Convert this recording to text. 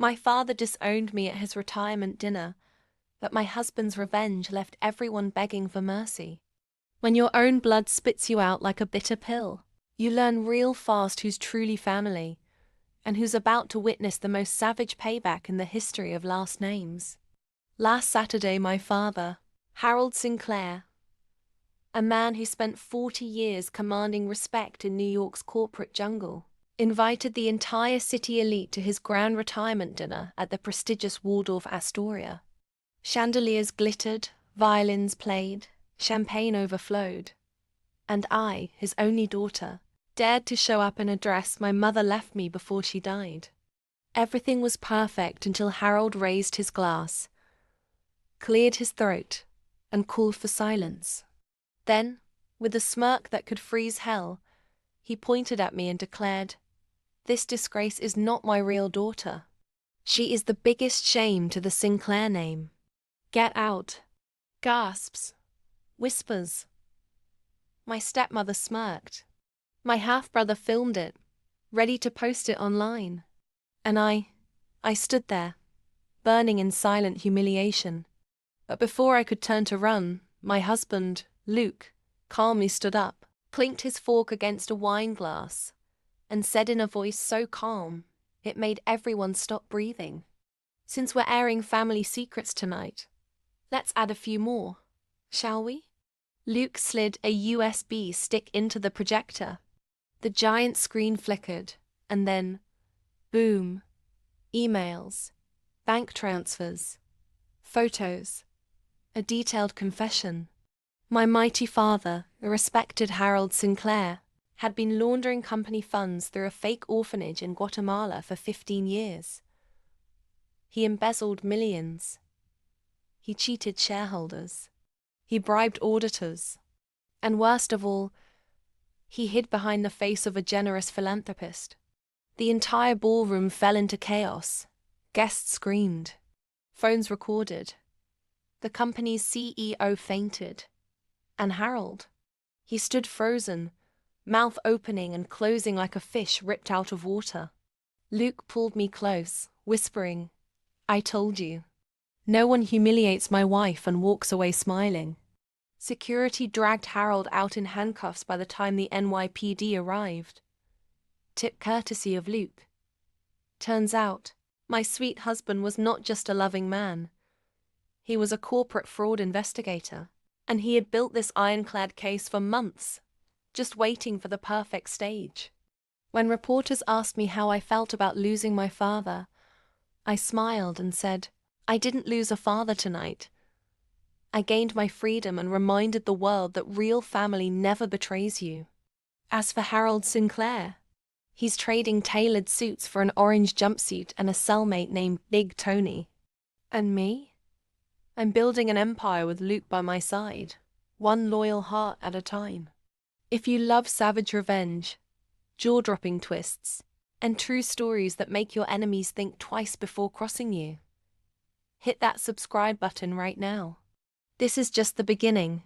My father disowned me at his retirement dinner, but my husband's revenge left everyone begging for mercy. When your own blood spits you out like a bitter pill, you learn real fast who's truly family, and who's about to witness the most savage payback in the history of last names. Last Saturday, my father, Harold Sinclair, a man who spent 40 years commanding respect in New York's corporate jungle, invited the entire city elite to his grand retirement dinner at the prestigious Waldorf Astoria. Chandeliers glittered, violins played, champagne overflowed, and I, his only daughter, dared to show up in a dress my mother left me before she died. Everything was perfect until Harold raised his glass, cleared his throat, and called for silence. Then, with a smirk that could freeze hell, he pointed at me and declared, "This disgrace is not my real daughter. She is the biggest shame to the Sinclair name. Get out." Gasps. Whispers. My stepmother smirked. My half-brother filmed it, ready to post it online. And I stood there, burning in silent humiliation. But before I could turn to run, my husband, Luke, calmly stood up, clinked his fork against a wine glass, and said in a voice so calm, it made everyone stop breathing, "Since we're airing family secrets tonight, let's add a few more, shall we?" Luke slid a USB stick into the projector. The giant screen flickered, and then, boom, emails, bank transfers, photos, a detailed confession. My mighty father, the respected Harold Sinclair, had been laundering company funds through a fake orphanage in Guatemala for 15 years. He embezzled millions. He cheated shareholders. He bribed auditors. And worst of all, he hid behind the face of a generous philanthropist. The entire ballroom fell into chaos. Guests screamed. Phones recorded. The company's CEO fainted. And Harold? He stood frozen, mouth opening and closing like a fish ripped out of water. Luke pulled me close, whispering, "I told you. No one humiliates my wife and walks away smiling." Security dragged Harold out in handcuffs by the time the NYPD arrived. Tip courtesy of Luke. Turns out, my sweet husband was not just a loving man. He was a corporate fraud investigator, and he had built this ironclad case for months, just waiting for the perfect stage. When reporters asked me how I felt about losing my father, I smiled and said, "I didn't lose a father tonight. I gained my freedom and reminded the world that real family never betrays you." As for Harold Sinclair, he's trading tailored suits for an orange jumpsuit and a cellmate named Big Tony. And me? I'm building an empire with Luke by my side, one loyal heart at a time. If you love savage revenge, jaw-dropping twists, and true stories that make your enemies think twice before crossing you, hit that subscribe button right now. This is just the beginning.